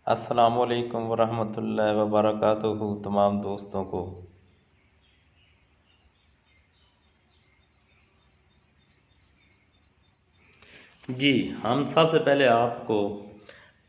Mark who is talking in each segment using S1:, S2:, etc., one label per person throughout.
S1: अस्सलामुअलैकुम वरहमतुल्लाहि वबरकातुहू तमाम दोस्तों को। जी, हम सबसे पहले आपको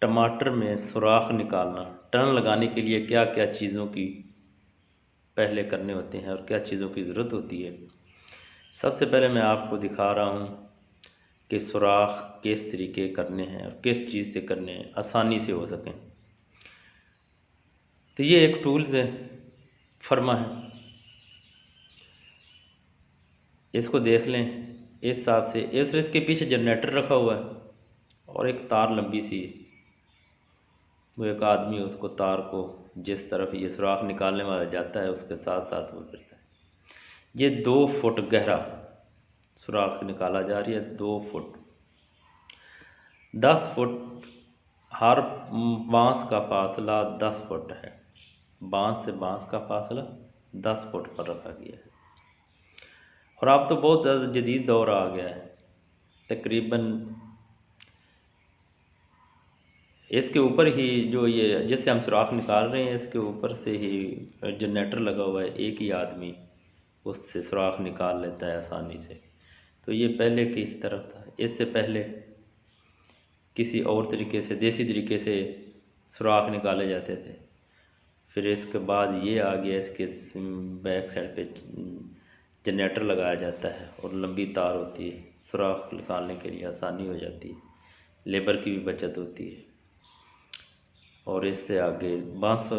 S1: टमाटर में सुराख निकालना, टर्न लगाने के लिए क्या क्या चीज़ों की पहले करने होते हैं और क्या चीज़ों की ज़रूरत होती है। सबसे पहले मैं आपको दिखा रहा हूँ कि सुराख किस तरीके करने हैं और किस चीज़ से करने हैं, आसानी से हो सकें। तो ये एक टूल्स है, फर्मा है, इसको देख लें इस हिसाब से। इसके पीछे जनरेटर रखा हुआ है और एक तार लंबी सी, वो एक आदमी उसको तार को जिस तरफ ये सुराख निकालने वाला जाता है उसके साथ साथ वो करता है। ये 2 फुट गहरा सुराख निकाला जा रही है, 2 फुट, 10 फुट हर बांस का फासला 10 फुट है। बांस से बांस का फासला 10 फुट पर रखा गया है। और अब तो बहुत ज़्यादा जदीद दौर आ गया है, तकरीबन इसके ऊपर ही जो ये जिससे हम सुराख निकाल रहे हैं इसके ऊपर से ही जनरेटर लगा हुआ है, एक ही आदमी उससे सुराख निकाल लेता है आसानी से। तो ये पहले की तरफ था, इससे पहले किसी और तरीके से, देसी तरीके से सुराख निकाले जाते थे। फिर इसके बाद ये आ गया, इसके बैक साइड पे जनरेटर लगाया जाता है और लंबी तार होती है, सुराख निकालने के लिए आसानी हो जाती है, लेबर की भी बचत होती है। और इससे आगे बांस,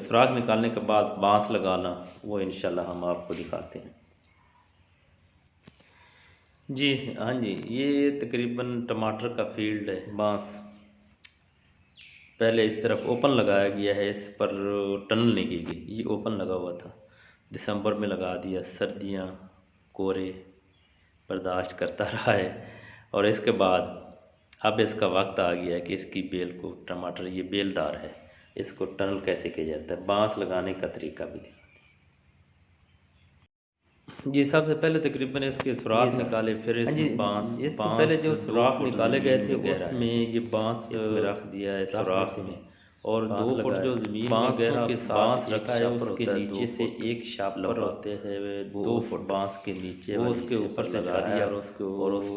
S1: सुराख निकालने के बाद बांस लगाना, वो इंशाल्लाह हम आपको दिखाते हैं। जी हाँ जी, ये तकरीबन टमाटर का फील्ड है। बांस पहले इस तरफ ओपन लगाया गया है, इस पर टनल नहीं की गई, ये ओपन लगा हुआ था, दिसंबर में लगा दिया। सर्दियाँ, कोरे बर्दाश्त करता रहा है और इसके बाद अब इसका वक्त आ गया है कि इसकी बेल को, टमाटर ये बेलदार है, इसको टनल कैसे किया जाता है, बांस लगाने का तरीका भी दिखाते हैं। जी, सबसे पहले तकरीबन इसके सुराख निकाले, फिर इसमें बांस, इससे पहले जो सुराख निकाले गए थे उसमें ये बांस इसमें रख दिया है सुराख में, और 2 फुट जो ज़मीन में गहरा बांस रखा है उसके नीचे से एक शापर होते हैं, 2 फुट बांस के नीचे वो उसके ऊपर से लगा दिया और उसको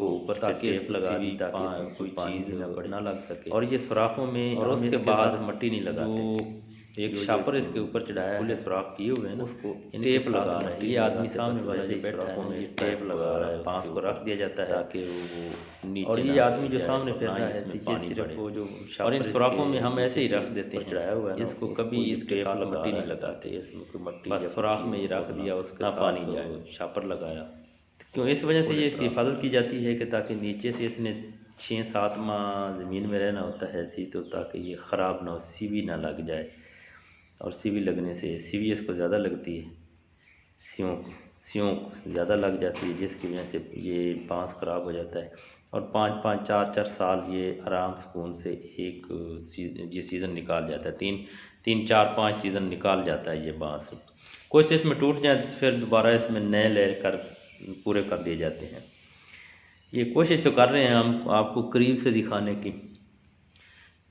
S1: ऊपर से टेप लगा दी ताकि कोई चीज़ ना लग सके। और ये सुराखों में, और उसके बाद मट्टी नहीं लगाते, एक शापर इसके ऊपर चढ़ाया, खुले सुराख किए हुए हैं ना, उसको टेप लगा रहा है। ये आदमी सामने वाला जो बैठा है ना, ये टेप लगा रहा है, बांस को रख दिया जाता है ताकि वो नीचे, और ये आदमी जो सामने फिर रहा है ये सिर्फ वो जो, और इन सुराखों में हम ऐसे ही रख देते हैं, चढ़ाया हुआ है, इसको कभी इसके साथ मट्टी नहीं लगाते, इसमें कोई मट्टी, बस सुराख में ही रख दिया, उसके साथ पानी जाए, शापर लगाया। क्यों, इस वजह से ये इसकी हिफाजत की जाती है कि ताकि नीचे से इसने 6-7 माह ज़मीन में रहना होता है ऐसी, तो ताकि ये ख़राब ना हो, सीवी ना लग जाए। और सीवी लगने से, सीवी इसको ज़्यादा लगती है, सियों ज़्यादा लग जाती है, जिसकी वजह से ये बांस ख़राब हो जाता है। और 5-5, 4-4 साल ये आराम सुकून से एक ये सीज़न निकाल जाता है, 3-4-5 सीज़न निकाल जाता है ये बांस। कुछ इसमें टूट जाए तो फिर दोबारा इसमें नए ले कर पूरे कर दिए जाते हैं। ये कोशिश तो कर रहे हैं हम आपको करीब से दिखाने की।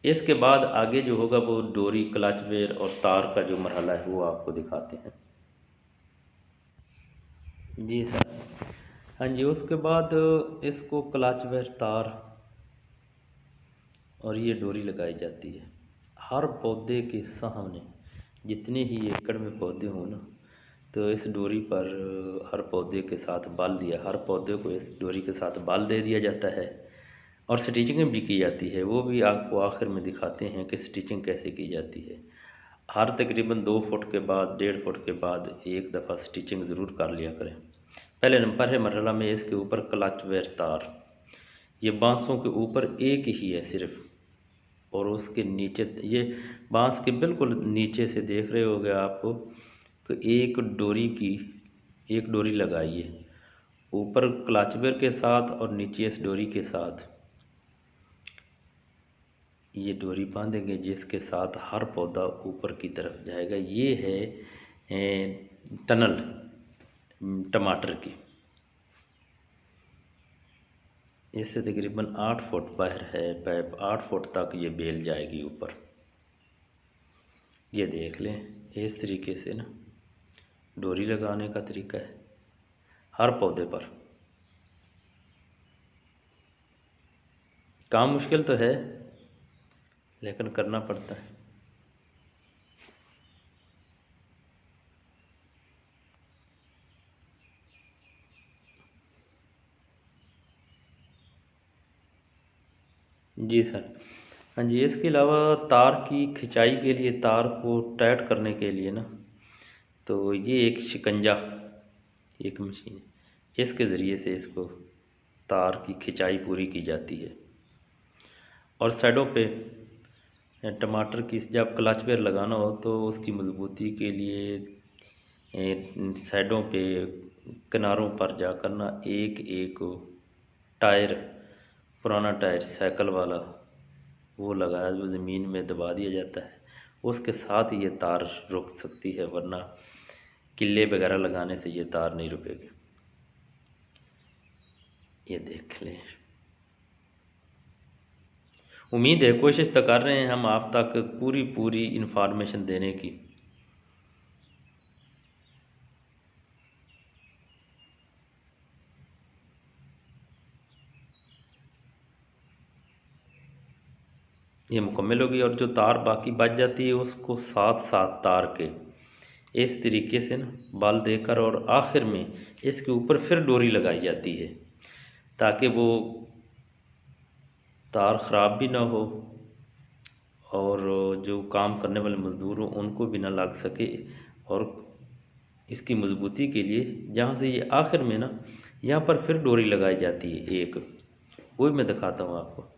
S1: इसके बाद आगे जो होगा वो डोरी, क्लचवेयर और तार का जो मरहला है वो आपको दिखाते हैं। जी सर, हाँ जी, उसके बाद इसको क्लचवेयर, तार और ये डोरी लगाई जाती है हर पौधे के सामने। जितने ही एकड़ में पौधे हों ना, तो इस डोरी पर हर पौधे के साथ बाल दिया, हर पौधे को इस डोरी के साथ बाल दे दिया जाता है। और स्टिचिंग भी की जाती है, वो भी आपको आखिर में दिखाते हैं कि स्टिचिंग कैसे की जाती है। हर तकरीबन 2 फुट के बाद, 1.5 फुट के बाद एक दफ़ा स्टिचिंग ज़रूर कर लिया करें। पहले नंबर है मरहला में इसके ऊपर क्लचवेयर तार, ये बांसों के ऊपर एक ही है सिर्फ, और उसके नीचे ये बांस के बिल्कुल नीचे से देख रहे होगे आपको, तो एक डोरी लगाइए ऊपर क्लचवेयर के साथ और नीचे इस डोरी के साथ ये डोरी बांधेंगे, जिसके साथ हर पौधा ऊपर की तरफ जाएगा। ये है टनल टमाटर की। इससे तकरीबन 8 फुट बाहर है पाइप, 8 फुट तक ये बेल जाएगी ऊपर। ये देख लें, इस तरीके से ना डोरी लगाने का तरीका है हर पौधे पर। काम मुश्किल तो है लेकिन करना पड़ता है। जी सर। हाँ जी, इसके अलावा तार की खिंचाई के लिए, तार को टाइट करने के लिए ना, तो ये एक शिकंजा, एक मशीन है, इसके ज़रिए से इसको तार की खिंचाई पूरी की जाती है। और साइडों पे टमाटर की जब क्लच पेर लगाना हो तो उसकी मजबूती के लिए साइडों पे किनारों पर जाकर ना एक एक टायर, पुराना टायर साइकिल वाला वो लगाया, जो ज़मीन में दबा दिया जाता है, उसके साथ ये तार रुक सकती है, वरना किले वगैरह लगाने से ये तार नहीं रुकेगी। ये देख लें। उम्मीद है, कोशिश तो कर रहे हैं हम आप तक पूरी पूरी इन्फॉर्मेशन देने की। ये मुकम्मल होगी। और जो तार बाकी बच जाती है उसको साथ साथ तार के इस तरीके से ना बाल देकर और आखिर में इसके ऊपर फिर डोरी लगाई जाती है, ताकि वो तार ख़राब भी ना हो और जो काम करने वाले मज़दूर हों उनको भी ना लग सके। और इसकी मज़बूती के लिए जहाँ से ये आखिर में ना यहाँ पर फिर डोरी लगाई जाती है एक, वो भी मैं दिखाता हूँ आपको।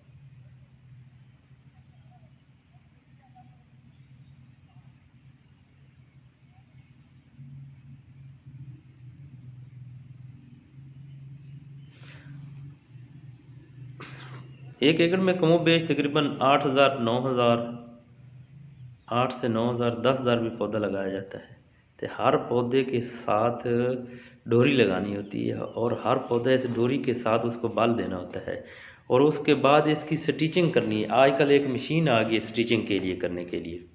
S1: एक एकड़ में कमो बेश तकरीबन 8,000 9,000, 8 से 9,000 10,000 भी पौधा लगाया जाता है। तो हर पौधे के साथ डोरी लगानी होती है और हर पौधे इस डोरी के साथ उसको बाल देना होता है। और उसके बाद इसकी स्टिचिंग करनी है। आजकल एक मशीन आ गई स्टिचिंग के लिए, करने के लिए।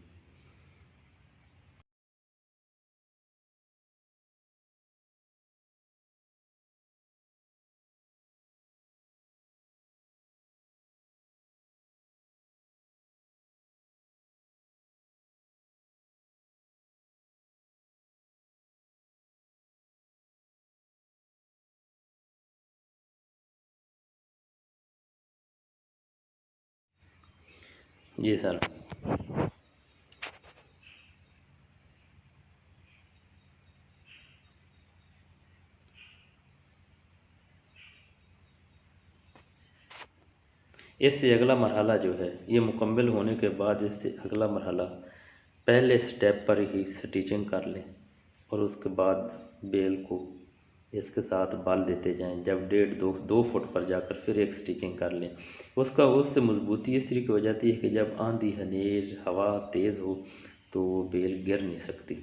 S1: जी सर। इससे अगला मरहला जो है, ये मुकम्मल होने के बाद इससे अगला मरहला, पहले स्टेप पर ही स्टिचिंग कर लें और उसके बाद बेल को इसके साथ बाल देते जाएं। जब 1.5 2 फुट पर जाकर फिर एक स्टिचिंग कर लें, उसका उससे मजबूती इस तरीके हो जाती है कि जब आंधी हनेर हवा तेज़ हो तो वो बेल गिर नहीं सकती।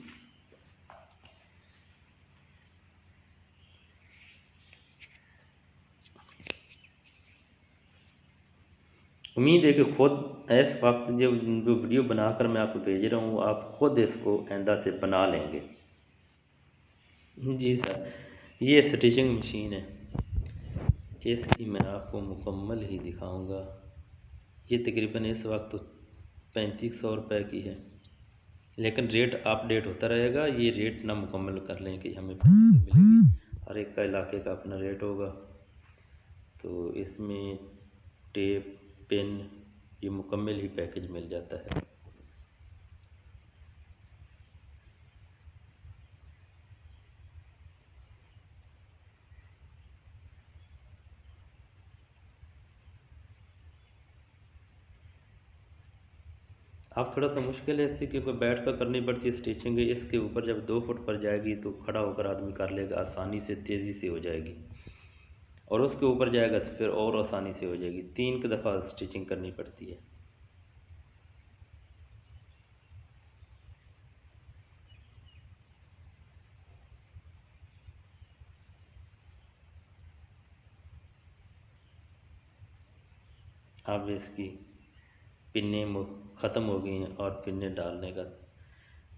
S1: उम्मीद है कि खुद इस वक्त जो जो वीडियो बनाकर मैं आपको भेज रहा हूँ, आप खुद इसको आइंदा से बना लेंगे। जी सर। ये स्टिचिंग मशीन है, इसकी मैं आपको मुकम्मल ही दिखाऊंगा। ये तकरीबन इस वक्त 3500 रुपये की है, लेकिन रेट अपडेट होता रहेगा। ये रेट ना मुकम्मल कर लें कि हमें 3500 मिलेगी, हर एक का इलाके का अपना रेट होगा। तो इसमें टेप, पेन, ये मुकम्मल ही पैकेज मिल जाता है। अब थोड़ा सा मुश्किल है इससे, क्योंकि बैठ कर करनी पड़ती है स्टिचिंग। इसके ऊपर जब 2 फुट पर जाएगी तो खड़ा होकर आदमी कर लेगा, आसानी से तेज़ी से हो जाएगी। और उसके ऊपर जाएगा तो फिर और आसानी से हो जाएगी। 3 दफ़ा स्टिचिंग करनी पड़ती है। अब इसकी पिन्ने ख़त्म हो गई हैं और पिन्ने डालने का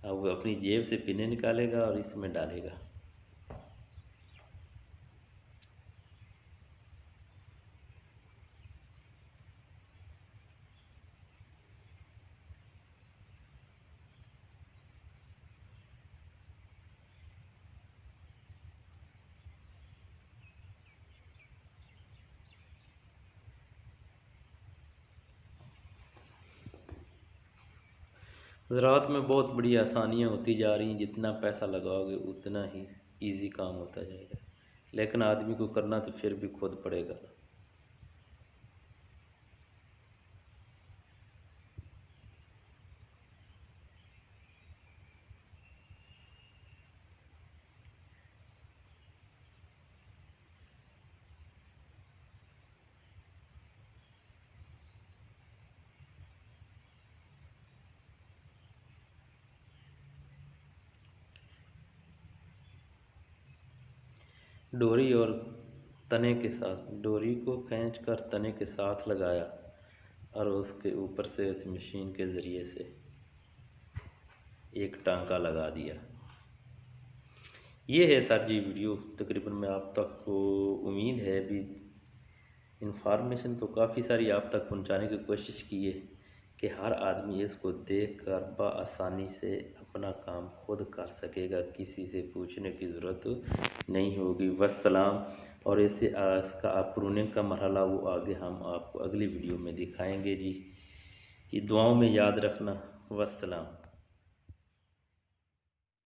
S1: अब वो अपनी जेब से पिने निकालेगा और इसमें डालेगा। ज़राअत में बहुत बड़ी आसानियाँ होती जा रही हैं, जितना पैसा लगाओगे उतना ही इजी काम होता जाएगा, लेकिन आदमी को करना तो फिर भी खुद पड़ेगा। डोरी और तने के साथ, डोरी को खींच कर तने के साथ लगाया और उसके ऊपर से इस मशीन के ज़रिए से एक टांका लगा दिया। ये है सर जी वीडियो, तकरीबन मैं आप तक को उम्मीद है भी इंफॉर्मेशन तो काफ़ी सारी आप तक पहुंचाने की कोशिश की है कि हर आदमी इसको देख कर बआसानी से अपना काम खुद कर सकेगा, किसी से पूछने की ज़रूरत नहीं होगी। वस्सलाम। और इससे इसका प्रूनिंग का मरहला वो आगे हम आपको अगली वीडियो में दिखाएंगे जी। ये दुआओं में याद रखना। वस्सलाम।